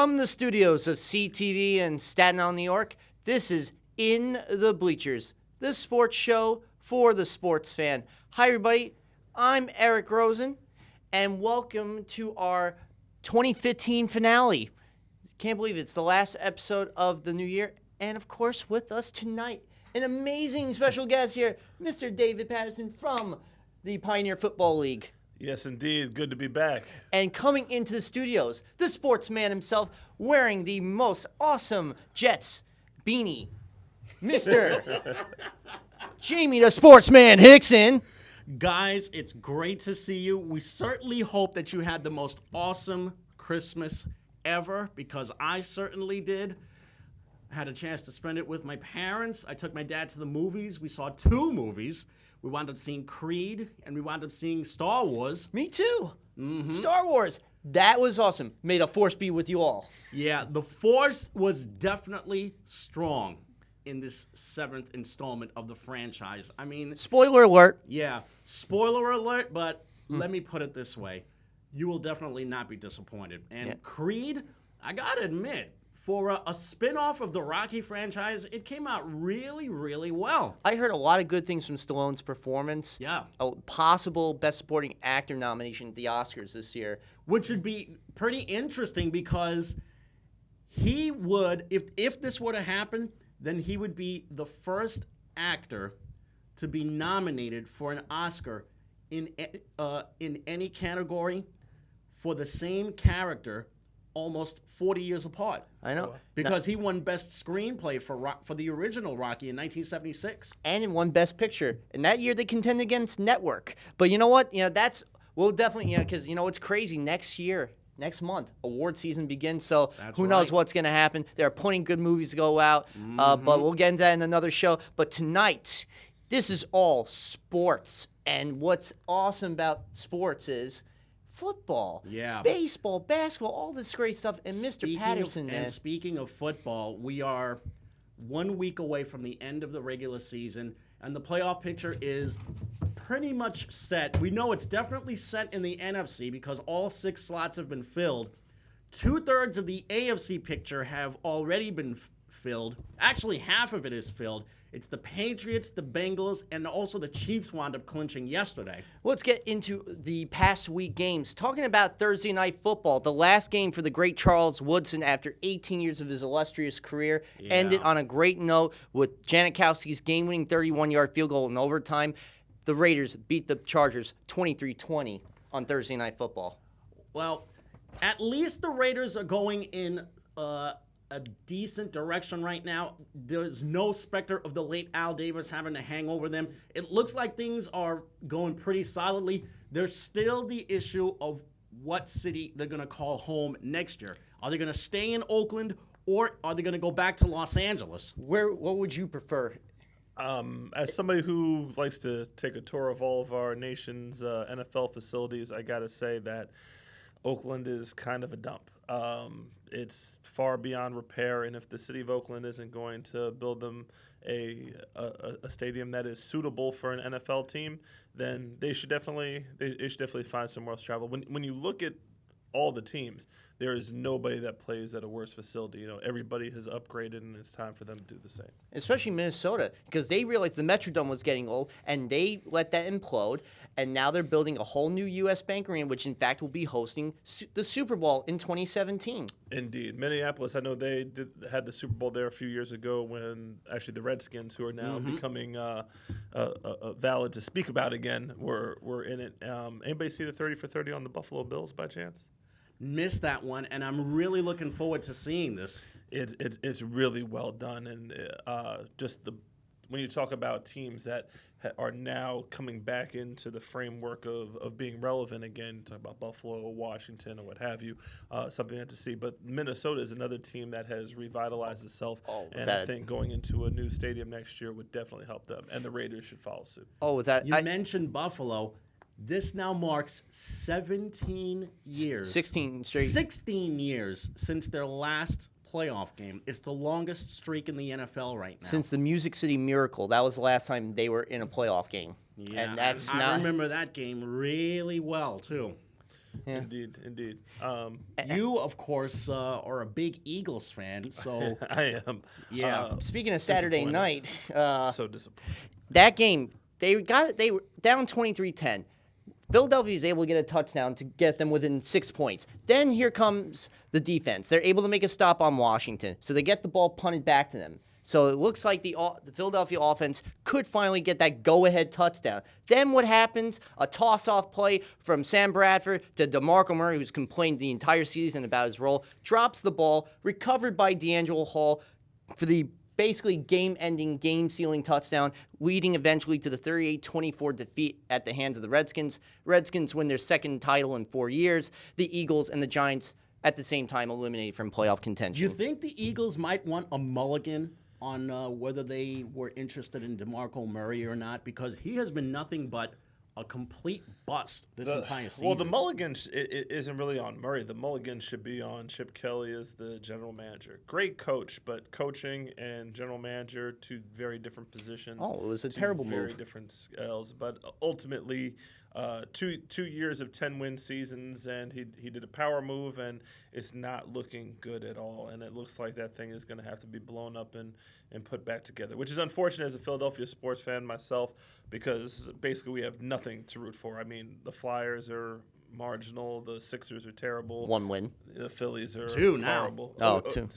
From the studios of CTV in Staten Island, New York, this is In the Bleachers, the sports show for the sports fan. Hi, everybody. I'm Eric Rosen, and welcome to our 2015 finale. Can't believe it's the last episode of the new year. And, of course, with us tonight, an amazing special guest here, Mr. David Patterson from the Pioneer Football League. Yes, indeed. Good to be back. And coming into the studios, the sportsman himself, wearing the most awesome Jets beanie, Mr. Jamie the Sportsman Hickson. Guys, it's great to see you. We certainly hope that you had the most awesome Christmas ever, because I certainly did. I had a chance to spend it with my parents. I took my dad to the movies. We saw 2 movies. We wound up seeing Creed, and we wound up seeing Star Wars. Me too. Star Wars. That was awesome. May the Force be with you all. Yeah, the Force was definitely strong in this 7th installment of the franchise. I mean, Spoiler alert. yeah, spoiler alert, but let me put it this way. You will definitely not be disappointed. And Yeah. Creed, I gotta admit, for a spin-off of the Rocky franchise, it came out really, really well. I heard a lot of good things from Stallone's performance. Yeah. A possible Best Supporting Actor nomination at the Oscars this year. Which would be pretty interesting, because he would, if this were to happen, then he would be the first actor to be nominated for an Oscar in any category for the same character almost 40 years apart. I know. Because he won Best Screenplay for the original Rocky in 1976. And in one Best Picture. And that year they contended against Network. But you know what? We'll definitely, because, it's crazy. Next month, award season begins. So That's who knows right. what's going to happen. There are plenty of good movies to go out. But we'll get into that in another show. But tonight, this is all sports. And what's awesome about sports is football, Yeah. baseball, basketball, all this great stuff. And Mr. Patterson, man. And speaking of football, we are 1 week away from the end of the regular season, and the playoff picture is pretty much set. We know it's definitely set in the NFC because all 6 slots have been filled. 2/3 of the AFC picture have already been filled. Actually, half of it is filled. It's the Patriots, the Bengals, and also the Chiefs wound up clinching yesterday. Let's get into the past week games. Talking about Thursday Night Football, the last game for the great Charles Woodson after 18 years of his illustrious career ended on a great note with Janikowski's game-winning 31-yard field goal in overtime. The Raiders beat the Chargers 23-20 on Thursday Night Football. Well, at least the Raiders are going in a decent direction right now. There's no specter of the late Al Davis having to hang over them. It looks like things are going pretty solidly. There's still the issue of what city they're going to call home next year. Are they going to stay in Oakland, or are they going to go back to Los Angeles? What would you prefer? As somebody who likes to take a tour of all of our nation's NFL facilities, I got to say that Oakland is kind of a dump. It's far beyond repair, and if the city of Oakland isn't going to build them a stadium that is suitable for an NFL team, then they should definitely find somewhere else to travel. When you look at all the teams, there is nobody that plays at a worse facility. Everybody has upgraded, and it's time for them to do the same. Especially Minnesota, because they realized the Metrodome was getting old, and they let that implode, and now they're building a whole new U.S. Bank Arena, which in fact will be hosting the Super Bowl in 2017. Indeed. Minneapolis, I know they had the Super Bowl there a few years ago when actually the Redskins, who are now becoming valid to speak about again, were in it. Anybody see the 30 for 30 on the Buffalo Bills by chance? Missed that one, and I'm really looking forward to seeing this. It's really well done, and when you talk about teams that are now coming back into the framework of being relevant again, talk about Buffalo, Washington, or what have you, something to see. But Minnesota is another team that has revitalized itself, I think going into a new stadium next year would definitely help them, and the Raiders should follow suit. You mentioned Buffalo. This now marks 17 years. 16 straight. 16 years since their last playoff game. It's the longest streak in the NFL right now. Since the Music City Miracle, that was the last time they were in a playoff game. Yeah, and that's I remember that game really well, too. Indeed. You, of course, are a big Eagles fan, so I am. yeah. Speaking of Saturday night, So disappointed. that game, they were down 23-10. Philadelphia is able to get a touchdown to get them within 6 points. Then here comes the defense. They're able to make a stop on Washington, so they get the ball punted back to them. So it looks like the Philadelphia offense could finally get that go-ahead touchdown. Then what happens? A toss-off play from Sam Bradford to DeMarco Murray, who's complained the entire season about his role, drops the ball, recovered by D'Angelo Hall for the basically game-ending, game-sealing touchdown, leading eventually to the 38-24 defeat at the hands of the Redskins. Redskins win their second title in 4 years. The Eagles and the Giants at the same time eliminated from playoff contention. Do you think the Eagles might want a mulligan on whether they were interested in DeMarco Murray or not? Because he has been nothing but a complete bust this entire season. Well, the mulligan it isn't really on Murray. The mulligan should be on Chip Kelly as the general manager. Great coach, but coaching and general manager, two very different positions. Oh, it was a terrible move. Very different scales. But ultimately, 2 years of 10-win seasons, and he did a power move, and it's not looking good at all. And it looks like that thing is going to have to be blown up and put back together, which is unfortunate as a Philadelphia sports fan myself, because basically we have nothing to root for. I mean, the Flyers are marginal. The Sixers are terrible. 1 win. The Phillies are Two now. horrible. Two.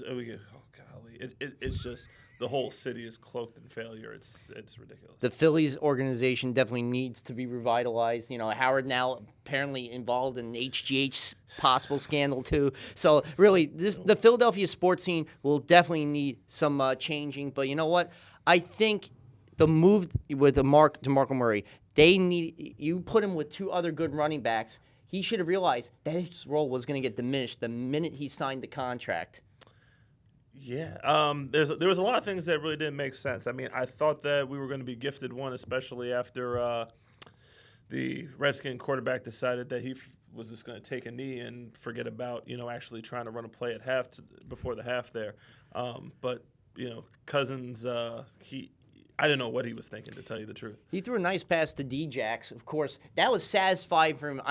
Golly. It's just the whole city is cloaked in failure. It's ridiculous. The Phillies organization definitely needs to be revitalized. You know, Howard now apparently involved in HGH possible scandal too. So really, the Philadelphia sports scene will definitely need some changing. But you know what? I think the move with DeMarco Murray, you put him with 2 other good running backs. He should have realized that his role was going to get diminished the minute he signed the contract. Yeah, there was a lot of things that really didn't make sense. I mean, I thought that we were going to be gifted one, especially after the Redskin quarterback decided that he was just going to take a knee and forget about actually trying to run a play at before the half there. But Cousins, I didn't know what he was thinking, to tell you the truth. He threw a nice pass to D-Jax. Of course, that was satisfying for him.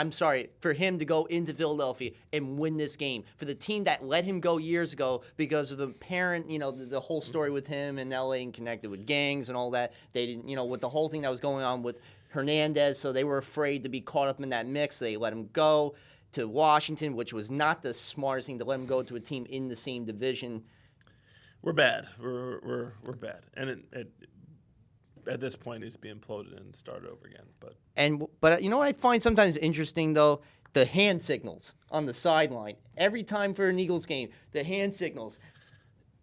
For him to go into Philadelphia and win this game. For the team that let him go years ago because of the parent, the whole story with him in L.A. and connected with gangs and all that. They didn't, with the whole thing that was going on with Hernandez, so they were afraid to be caught up in that mix. They let him go to Washington, which was not the smartest thing to let him go to a team in the same division. We're bad. We're bad. And at this point, he's being imploded and started over again. But you know what I find sometimes interesting, though? The hand signals on the sideline. Every time for an Eagles game, the hand signals.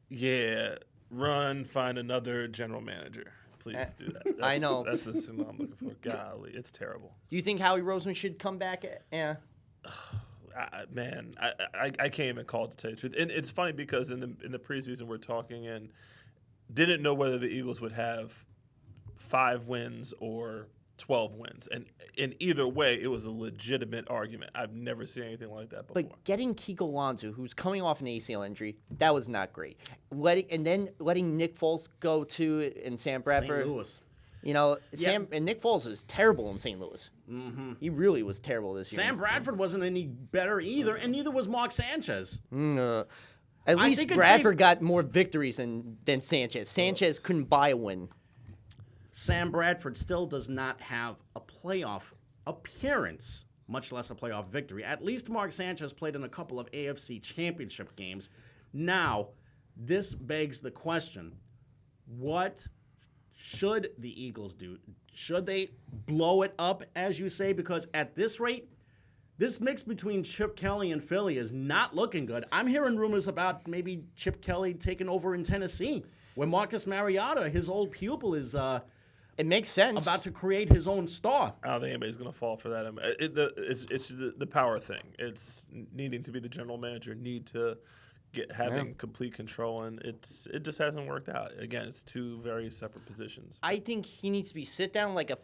Yeah, find another general manager. Please do that. I know. That's the signal I'm looking for. Golly, it's terrible. Do you think Howie Roseman should come back? Yeah. I can't even call it, to tell you the truth. And it's funny because in the preseason we're talking and didn't know whether the Eagles would have 5 wins or 12 wins. And in either way, it was a legitimate argument. I've never seen anything like that before. But getting Kiko Alonso, who's coming off an ACL injury, that was not great. Letting Nick Foles go to and Sam Bradford. St. Louis. Sam and Nick Foles was terrible in St. Louis. Mm-hmm. He really was terrible this year. Sam Bradford wasn't any better either, and neither was Mark Sanchez. At least Bradford got more victories than Sanchez. Sanchez couldn't buy a win. Sam Bradford still does not have a playoff appearance, much less a playoff victory. At least Mark Sanchez played in a couple of AFC championship games. Now, this begs the question, what should the Eagles do? Should they blow it up, as you say? Because at this rate, this mix between Chip Kelly and Philly is not looking good. I'm hearing rumors about maybe Chip Kelly taking over in Tennessee, where Marcus Mariota, his old pupil, is it makes sense. About to create his own star. I don't think anybody's going to fall for that. It's the power thing. It's needing to be the general manager, having complete control, and it just hasn't worked out. Again, it's 2 very separate positions. I think he needs to be sit down like a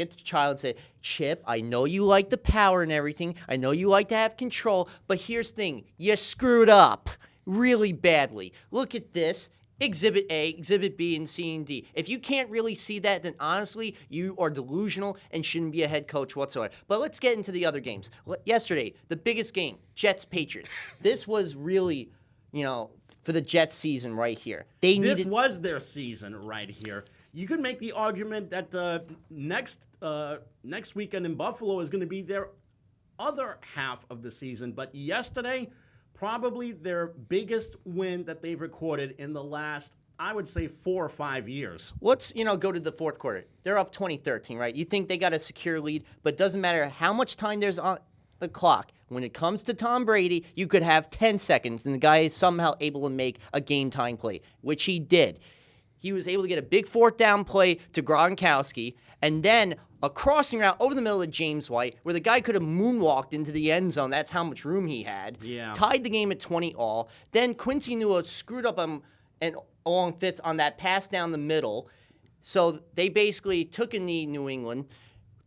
child and say, Chip, I know you like the power and everything. I know you like to have control, but here's the thing. You screwed up really badly. Look at this. Exhibit A, Exhibit B, and C and D. If you can't really see that, then honestly, you are delusional and shouldn't be a head coach whatsoever. But let's get into the other games. Yesterday, the biggest game, Jets-Patriots. This was really, for the Jets season right here. This was their season right here. You could make the argument that the next weekend in Buffalo is going to be their other half of the season. But yesterday, probably their biggest win that they've recorded in the last, I would say, 4 or 5 years. Let's, go to the fourth quarter. They're up 20-13, right? You think they got a secure lead, but it doesn't matter how much time there's on the clock. When it comes to Tom Brady, you could have 10 seconds, and the guy is somehow able to make a game-time play, which he did. He was able to get a big fourth down play to Gronkowski, and then a crossing route over the middle of James White, where the guy could have moonwalked into the end zone. That's how much room he had. Yeah. Tied the game at 20-all. Then Quincy Newell screwed up and along Fitz on that pass down the middle. So they basically took a knee, New England,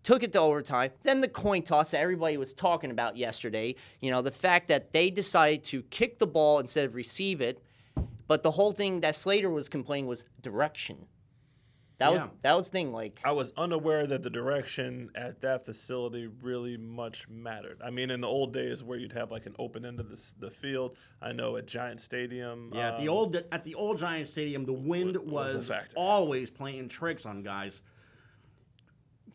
took it to overtime. Then the coin toss that everybody was talking about yesterday. The fact that they decided to kick the ball instead of receive it. But the whole thing that Slater was complaining was direction. That was the thing. Like, I was unaware that the direction at that facility really much mattered. I mean, in the old days where you'd have like an open end of the field, I know at Giant Stadium. Yeah, at the old Giant Stadium, the wind was always playing tricks on guys.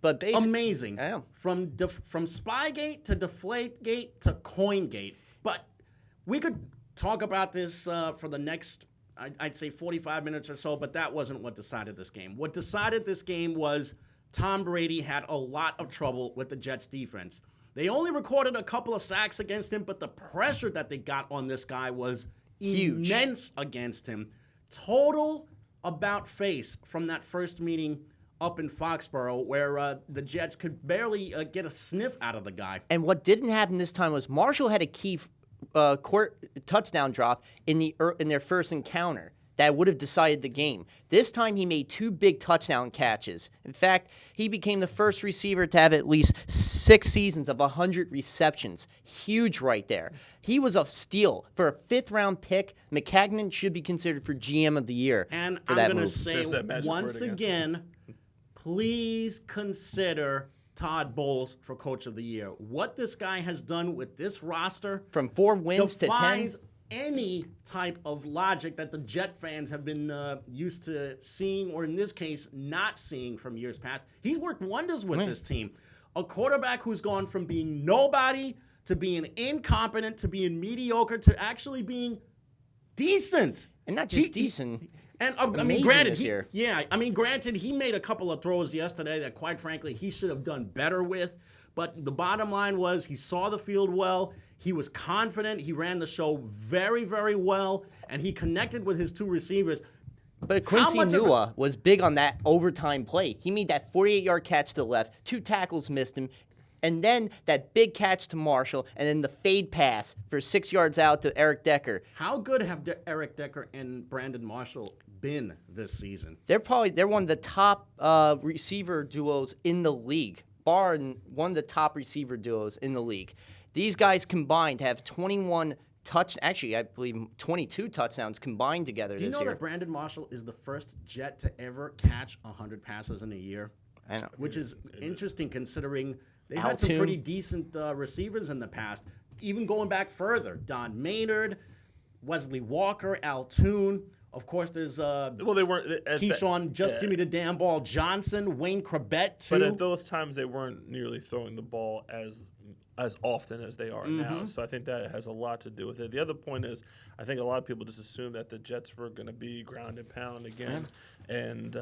But amazing. Yeah. From Spygate to Deflategate to Coingate. But we could talk about this for the next, I'd say 45 minutes or so, but that wasn't what decided this game. What decided this game was Tom Brady had a lot of trouble with the Jets defense. They only recorded a couple of sacks against him, but the pressure that they got on this guy was huge. Immense against him. Total about face from that first meeting up in Foxborough, where the Jets could barely get a sniff out of the guy. And what didn't happen this time was Marshall had a key court touchdown drop in their first encounter that would have decided the game. This time he made 2 big touchdown catches. In fact, he became the first receiver to have at least 6 seasons of 100 receptions. Huge right there. He was a steal. For a 5th-round pick, McCagnon should be considered for GM of the year. And for I'm going to say once again, please consider Todd Bowles for Coach of the Year. What this guy has done with this roster from 4 wins to 10 defies any type of logic that the Jet fans have been used to seeing, or in this case, not seeing from years past. He's worked wonders with this team. A quarterback who's gone from being nobody to being incompetent to being mediocre to actually being decent. And not just decent. And granted, he made a couple of throws yesterday that, quite frankly, he should have done better with. But the bottom line was he saw the field well. He was confident. He ran the show very, very well, and he connected with his 2 receivers. But Quincy Newell was big on that overtime play. He made that 48-yard catch to the left. 2 tackles missed him. And then that big catch to Marshall, and then the fade pass for 6 yards out to Eric Decker. How good have Eric Decker and Brandon Marshall been this season? They're one of the top receiver duos in the league, one of the top receiver duos in the league. These guys combined have 21 I believe 22 touchdowns combined together this year. Do you know that Brandon Marshall is the first Jet to ever catch 100 passes in a year? I know. Which is interesting considering they had some pretty decent receivers in the past. Even going back further, Don Maynard, Wesley Walker, Altoon. Of course, there's they weren't Keyshawn, give me the damn ball, Johnson, Wayne Krebet, too. But at those times, they weren't nearly throwing the ball as often as they are now. So I think that has a lot to do with it. The other point is, I think a lot of people just assumed that the Jets were going to be ground and pound again. And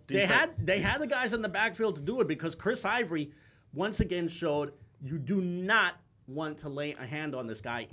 they had the guys in the backfield to do it because Chris Ivory once again showed you do not want to lay a hand on this guy.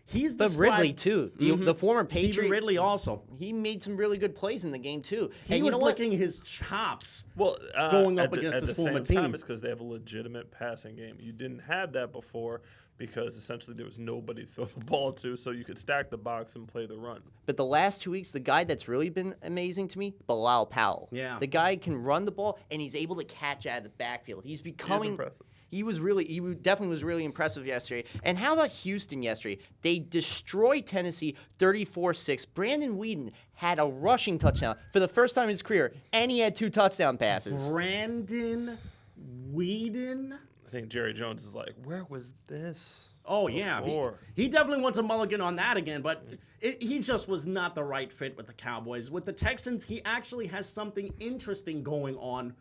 He's but Ridley too, the former Patriot. Stephen Ridley also. He made some really good plays in the game too. He was licking his chops. Going up against his former team. At the same time, it's because they have a legitimate passing game. You didn't have that before because essentially there was nobody to throw the ball to, so you could stack the box and play the run. But the last 2 weeks, the guy that's really been amazing to me, Bilal Powell. Yeah, the guy can run the ball and he's able to catch out of the backfield. He's becoming. He definitely was really impressive yesterday. And how about Houston yesterday? They destroyed Tennessee 34-6. Brandon Whedon had a rushing touchdown for the first time in his career, and he had 2 touchdown passes. Brandon Whedon? I think Jerry Jones is like, where was this? Oh, yeah. He definitely wants a mulligan on that again, but he just was not the right fit with the Cowboys. With the Texans, he actually has something interesting going on.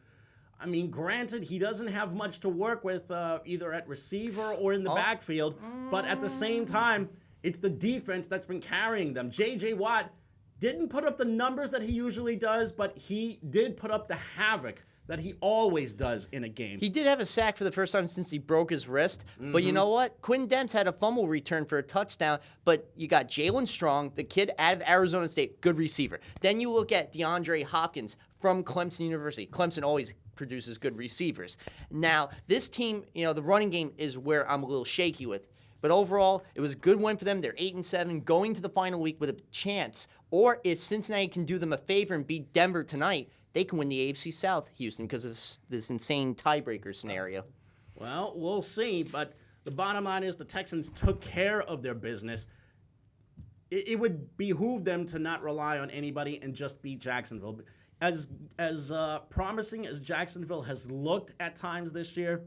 I mean, granted, he doesn't have much to work with either at receiver or in the backfield, but at the same time, it's the defense that's been carrying them. J.J. Watt didn't put up the numbers that he usually does, but he did put up the havoc that he always does in a game. He did have a sack for the first time since he broke his wrist. But you know what? Quinn Dempsey had a fumble return for a touchdown. But you got Jalen Strong, the kid out of Arizona State, good receiver. Then you look at DeAndre Hopkins from Clemson University. Clemson always produces good receivers. Now, this team, the running game is where I'm a little shaky with. But overall, it was a good win for them. They're 8-7, going to the final week with a chance. Or if Cincinnati can do them a favor and beat Denver tonight, they can win the AFC South, Houston, because of this insane tiebreaker scenario. Well, we'll see, but the bottom line is the Texans took care of their business. It would behoove them to not rely on anybody and just beat Jacksonville. As promising as Jacksonville has looked at times this year,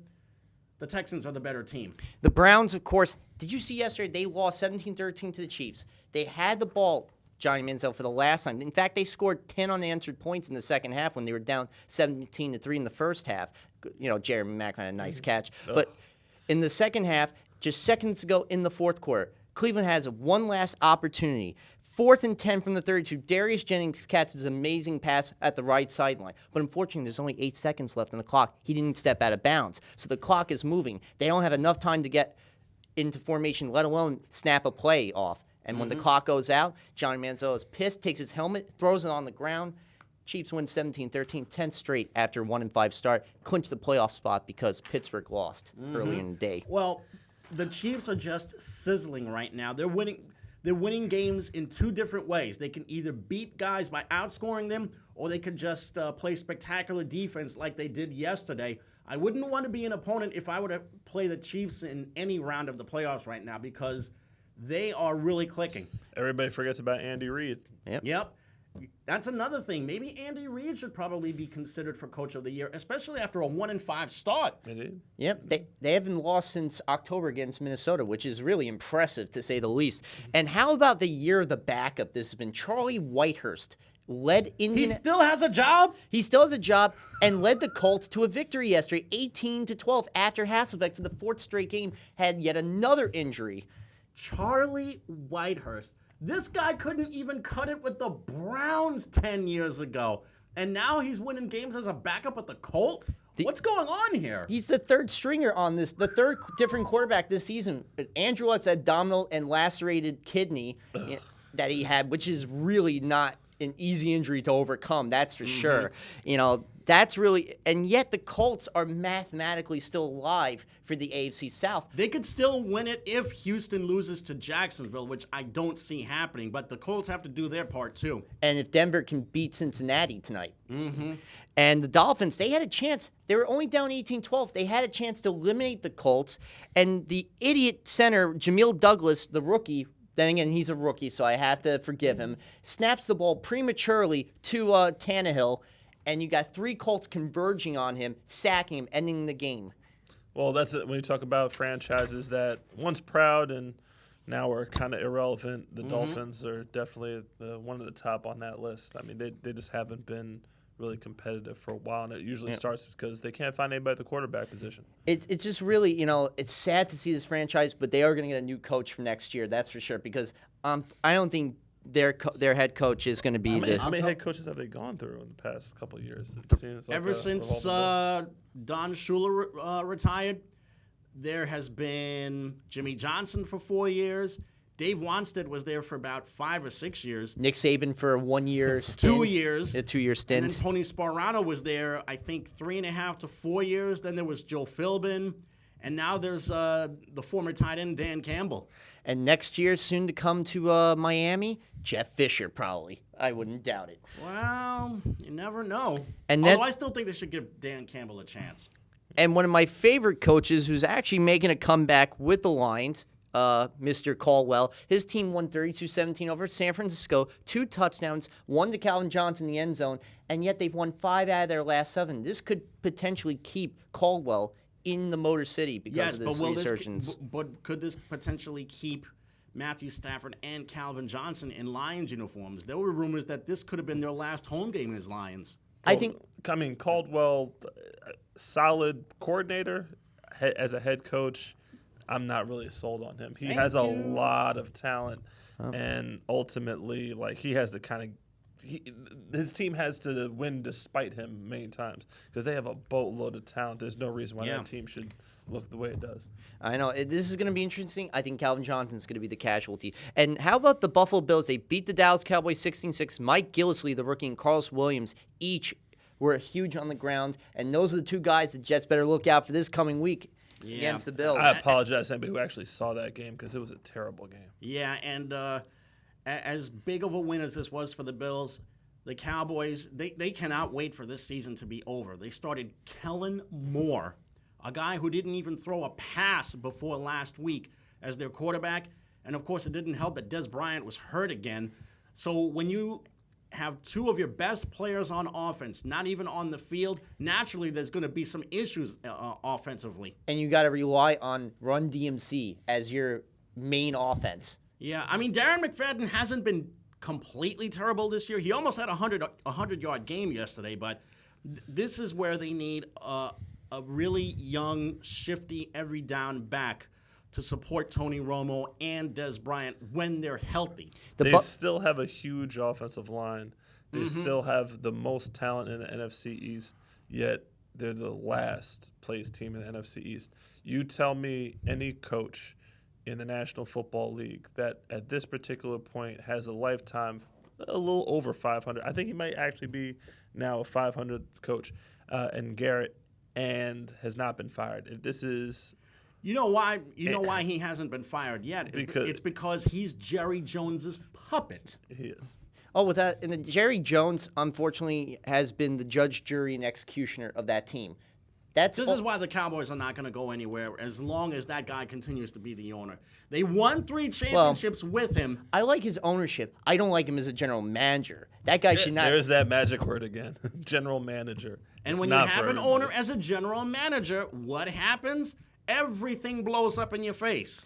the Texans are the better team. The Browns, of course, did you see yesterday they lost 17-13 to the Chiefs? They had the ball, Johnny Manziel, for the last time. In fact, they scored 10 unanswered points in the second half when they were down 17-3 in the first half. Jeremy Maclin had a nice catch. But in the second half, just seconds ago in the fourth quarter, Cleveland has one last opportunity. 4th and 10 from the 32. Darius Jennings catches an amazing pass at the right sideline. But unfortunately, there's only 8 seconds left on the clock. He didn't step out of bounds. So the clock is moving. They don't have enough time to get into formation, let alone snap a play off. And when the clock goes out, Johnny Manziel is pissed, takes his helmet, throws it on the ground. Chiefs win 17-13, 10th straight after 1-5 start. Clinch the playoff spot because Pittsburgh lost early in the day. Well, the Chiefs are just sizzling right now. They're winning games in 2 different ways. They can either beat guys by outscoring them, or they could just play spectacular defense like they did yesterday. I wouldn't want to be an opponent if I were to play the Chiefs in any round of the playoffs right now because they are really clicking. Everybody forgets about Andy Reid. Yep. That's another thing. Maybe Andy Reid should probably be considered for Coach of the Year, especially after a 1-5 start. Indeed. Yep, they haven't lost since October against Minnesota, which is really impressive to say the least. And how about the year of the backup? This has been Charlie Whitehurst. Led Indiana. He still has a job? He still has a job and led the Colts to a victory yesterday, 18-12, after Hasselbeck for the 4th straight game had yet another injury. Charlie Whitehurst. This guy couldn't even cut it with the Browns 10 years ago. And now he's winning games as a backup at the Colts? What's going on here? He's the 3rd stringer on this, the 3rd different quarterback this season. Andrew Luck's abdominal and lacerated kidney that he had, which is really not an easy injury to overcome, that's for sure. That's really, and yet the Colts are mathematically still alive for the AFC South. They could still win it if Houston loses to Jacksonville, which I don't see happening, but the Colts have to do their part too. And if Denver can beat Cincinnati tonight. And the Dolphins, they had a chance. They were only down 18-12. They had a chance to eliminate the Colts. And the idiot center, Jamil Douglas, the rookie, then again, he's a rookie, so I have to forgive him, snaps the ball prematurely to Tannehill, and you got 3 Colts converging on him, sacking him, ending the game. Well, that's it. When you talk about franchises that once proud and now are kind of irrelevant, the Dolphins are definitely one of the top on that list. I mean, they just haven't been really competitive for a while, and it usually starts because they can't find anybody at the quarterback position. It's just really, it's sad to see this franchise, but they are going to get a new coach for next year, that's for sure, because I don't think their head coach is going to be how many head coaches have they gone through in the past couple of years? It seems like ever since Don Shula retired, there has been Jimmy Johnson for 4 years. Dave Wanstead was there for about 5 or 6 years. Nick Saban for a 1-year stint. 2 years. A 2-year stint. And then Tony Sparano was there, I think, 3.5 to 4 years. Then there was Joe Philbin. And now there's the former tight end, Dan Campbell. And next year, soon to come to Miami, Jeff Fisher probably. I wouldn't doubt it. Well, you never know. And then, although I still think they should give Dan Campbell a chance. And one of my favorite coaches who's actually making a comeback with the Lions, Mr. Caldwell. His team won 32-17 over San Francisco, 2 touchdowns, 1 to Calvin Johnson in the end zone, and yet they've won 5 out of their last 7. This could potentially keep Caldwell in the Motor City because of this resurgence. But could this potentially keep Matthew Stafford and Calvin Johnson in Lions uniforms? There were rumors that this could have been their last home game as Lions. I think Caldwell, solid coordinator as a head coach. I'm not really sold on him. He has a lot of talent, and ultimately, like, he has to his team has to win despite him many times because they have a boatload of talent. There's no reason why that team should look the way it does. I know. This is going to be interesting. I think Calvin Johnson's going to be the casualty. And how about the Buffalo Bills? They beat the Dallas Cowboys 16-6. Mike Gillislee, the rookie, and Carlos Williams each were huge on the ground. And those are the 2 guys the Jets better look out for this coming week against the Bills. I apologize to anybody who actually saw that game because it was a terrible game. Yeah, and as big of a win as this was for the Bills, the Cowboys, they cannot wait for this season to be over. They started Kellen Moore, a guy who didn't even throw a pass before last week, as their quarterback. And, of course, it didn't help that Des Bryant was hurt again. So when you have 2 of your best players on offense not even on the field, naturally there's going to be some issues offensively. And you got to rely on Run DMC as your main offense. Yeah, I mean, Darren McFadden hasn't been completely terrible this year. He almost had a 100-yard game yesterday, but this is where they need a really young, shifty, every down back to support Tony Romo and Des Bryant when they're healthy. They still have a huge offensive line. They still have the most talent in the NFC East, yet they're the last place team in the NFC East. You tell me any coach in the National Football League that at this particular point has a lifetime a little over 500. I think he might actually be now a 500 coach, and Garrett, and has not been fired. If this is... You know why he hasn't been fired yet? It's because he's Jerry Jones's puppet. He is. Oh, with that, and Jerry Jones, unfortunately, has been the judge, jury, and executioner of that team. This is why the Cowboys are not going to go anywhere as long as that guy continues to be the owner. They won 3 championships with him. I like his ownership. I don't like him as a general manager. That guy should not... There's that magic word again. General manager. And when you have an owner as a general manager, what happens? Everything blows up in your face.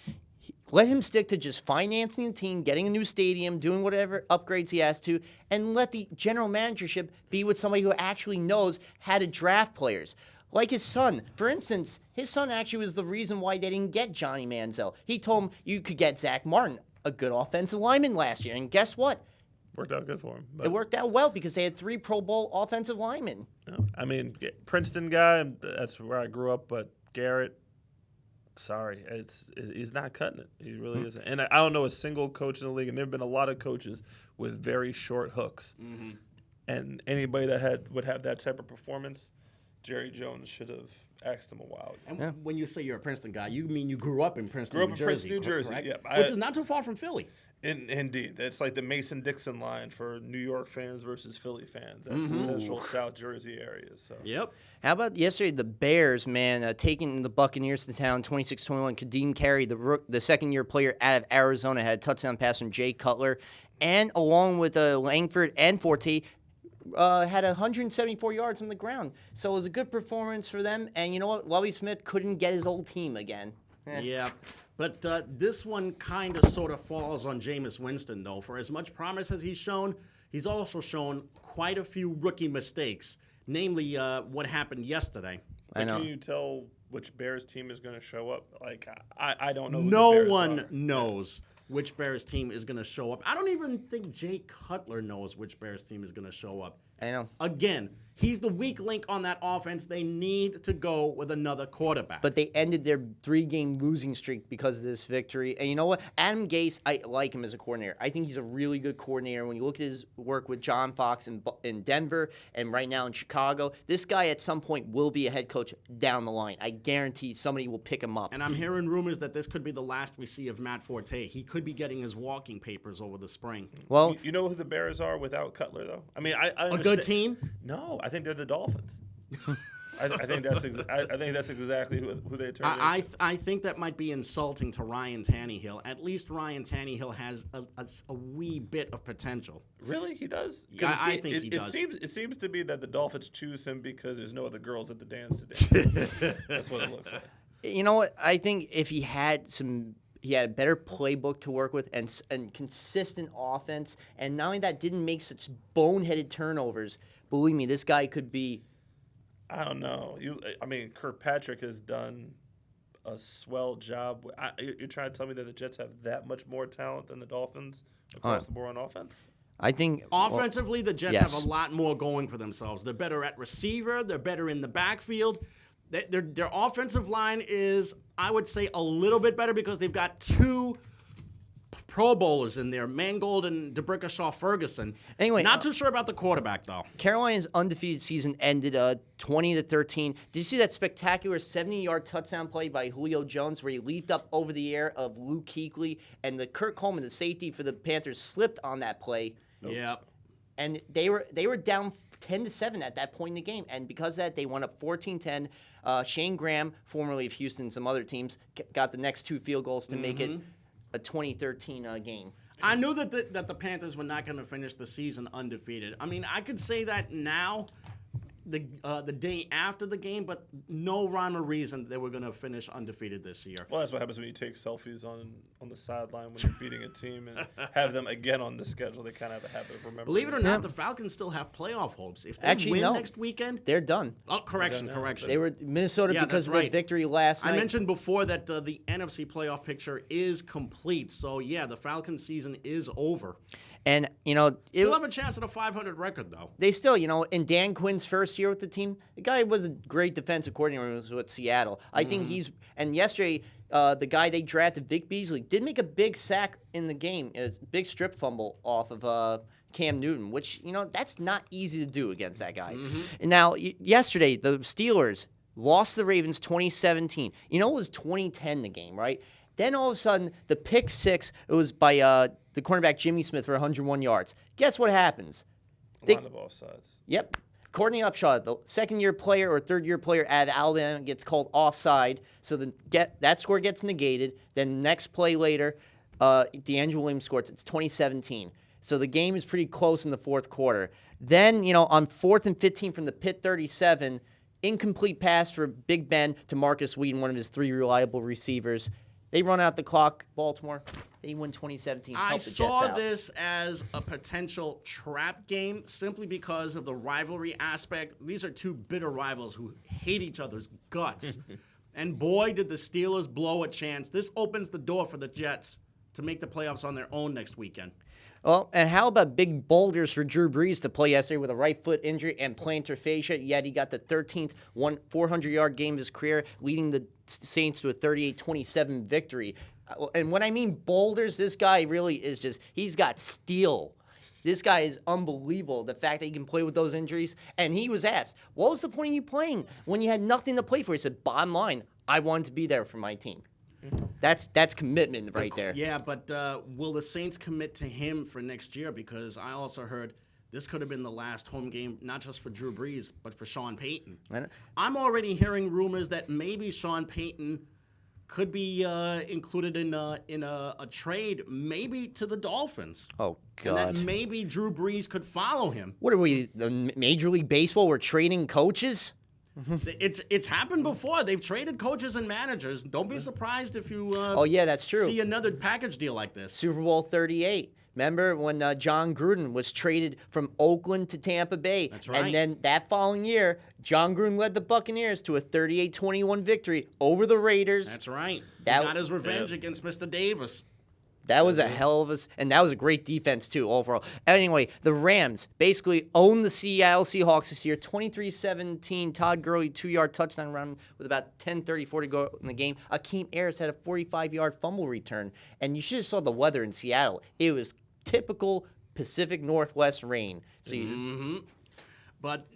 Let him stick to just financing the team, getting a new stadium, doing whatever upgrades he has to, and let the general managership be with somebody who actually knows how to draft players. Like his son. For instance, his son actually was the reason why they didn't get Johnny Manziel. He told him you could get Zach Martin, a good offensive lineman last year. And guess what? Worked out good for him. It worked out well because they had 3 Pro Bowl offensive linemen. I mean, Princeton guy, that's where I grew up, but Garrett, sorry, he's not cutting it. He really isn't. And I don't know a single coach in the league, and there have been a lot of coaches with very short hooks. And anybody that would have that type of performance, Jerry Jones should have asked him a while ago. And when you say you're a Princeton guy, you mean you grew up in Princeton, New Jersey. Princeton, New Jersey, correct? yeah. Which is not too far from Philly. Indeed. That's like the Mason-Dixon line for New York fans versus Philly fans. That's central South Jersey area. So. Yep. How about yesterday, the Bears, man, taking the Buccaneers to town, 26-21. Kadeem Carey, the second-year player out of Arizona, had a touchdown pass from Jay Cutler. And along with Langford and Forte, had 174 yards on the ground. So it was a good performance for them. And you know what? Lovie Smith couldn't get his old team again. Yeah. But this one kind of sort of falls on Jameis Winston, though. For as much promise as he's shown, he's also shown quite a few rookie mistakes, namely what happened yesterday. I know. Can you tell which Bears team is going to show up? Like, I don't know who No the Bears one are. knows which Bears team is going to show up. I don't even think Jay Cutler knows which Bears team is going to show up. I know. Again, he's the weak link on that offense. They need to go with another quarterback. But they ended their 3-game losing streak because of this victory. And you know what? Adam Gase, I like him as a coordinator. I think he's a really good coordinator. When you look at his work with John Fox in Denver and right now in Chicago, this guy at some point will be a head coach down the line. I guarantee somebody will pick him up. And I'm hearing rumors that this could be the last we see of Matt Forte. He could be getting his walking papers over the spring. Well, You know who the Bears are without Cutler, though? I mean, I A understand. good team? No, I think they're the Dolphins. I think that's exactly who they turned into. I think that might be insulting to Ryan Tannehill. At least Ryan Tannehill has a wee bit of potential. Really, he does. Yeah, I think he does. It seems to be that the Dolphins choose him because there's no other girls at the dance today. That's what it looks like. You know what? I think if he had a better playbook to work with and consistent offense, and not only that, didn't make such boneheaded turnovers. Believe me, this guy could be. I don't know. Kirkpatrick has done a swell job. You're trying to tell me that the Jets have that much more talent than the Dolphins across the board on offense? I think offensively, the Jets yes. have a lot more going for themselves. They're better at receiver. They're better in the backfield. Their offensive line is, I would say, a little bit better because they've got two Pro Bowlers in there, Mangold and DeBrickashaw Ferguson. Anyway, not too sure about the quarterback though. Carolina's undefeated season ended 20-13. Did you see that spectacular 70-yard touchdown play by Julio Jones where he leaped up over the air of Luke Kuechly, and the Kurt Coleman, the safety for the Panthers, slipped on that play. Nope. Yep. And they were down 10-7 at that point in the game, and because of that, they went up 14-10. Shane Graham, formerly of Houston and some other teams, got the next two field goals to make it a 2013 game. I knew that the Panthers were not going to finish the season undefeated. I mean, I could say that now, the day after the game, but no rhyme or reason they were going to finish undefeated this year. Well, that's what happens when you take selfies on the sideline when you're beating a team and have them again on the schedule. They kind of have a habit of remembering. Believe it or not, the Falcons still have playoff hopes. If they Actually, win no. next weekend, They're done. Oh, correction. They were Minnesota because of their victory last night. I mentioned before that the NFC playoff picture is complete. So, yeah, the Falcons season is over. And, still have a chance at a 500 record, though. They still, in Dan Quinn's first year with the team, the guy was a great defensive coordinator with Seattle. I think and yesterday, the guy they drafted, Vic Beasley, did make a big sack in the game, a big strip fumble off of Cam Newton, which, that's not easy to do against that guy. And now, yesterday, the Steelers lost the Ravens 2017. It was 2010 the game, right? Then all of a sudden, the pick six, it was by the cornerback Jimmy Smith for 101 yards. Guess what happens? Line of offsides. Yep. Courtney Upshaw, the second-year player or third-year player out of Alabama, gets called offside, so that score gets negated. Then next play later, DeAngelo Williams scores. It's 2017. So the game is pretty close in the fourth quarter. Then, on 4th and 15 from the Pitt 37, incomplete pass for Big Ben to Marcus Wheaton, one of his three reliable receivers. They run out the clock, Baltimore. They win 2017. I saw this as a potential trap game simply because of the rivalry aspect. These are two bitter rivals who hate each other's guts. And boy, did the Steelers blow a chance. This opens the door for the Jets to make the playoffs on their own next weekend. Well, and how about big boulders for Drew Brees to play yesterday with a right foot injury and plantar fascia, yet he got the 13th 400-yard game of his career, leading the Saints to a 38-27 victory. And when I mean boulders, this guy really is he's got steel. This guy is unbelievable, the fact that he can play with those injuries. And he was asked, what was the point of you playing when you had nothing to play for? He said, bottom line, I wanted to be there for my team. That's commitment right there. Yeah, but will the Saints commit to him for next year? Because I also heard this could have been the last home game, not just for Drew Brees, but for Sean Payton. I'm already hearing rumors that maybe Sean Payton could be included in a trade, maybe to the Dolphins. Oh, God. And that maybe Drew Brees could follow him. What are we, the Major League Baseball? We're trading coaches? It's happened before. They've traded coaches and managers. Don't be surprised if you that's true. see another package deal like this. Super Bowl 38. Remember when John Gruden was traded from Oakland to Tampa Bay? That's right. And then that following year, John Gruden led the Buccaneers to a 38-21 victory over the Raiders. That's right. That got his revenge against Mr. Davis. That was a hell of and that was a great defense, too, overall. Anyway, the Rams basically owned the Seattle Seahawks this year, 23-17. Todd Gurley, 2-yard touchdown run with about 10:34 to go in the game. Akeem Ayers had a 45-yard fumble return. And you should have saw the weather in Seattle. It was typical Pacific Northwest rain. So But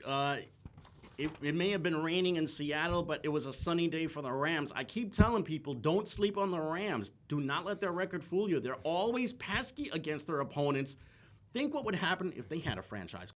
it may have been raining in Seattle, but it was a sunny day for the Rams. I keep telling people, don't sleep on the Rams. Do not let their record fool you. They're always pesky against their opponents. Think what would happen if they had a franchise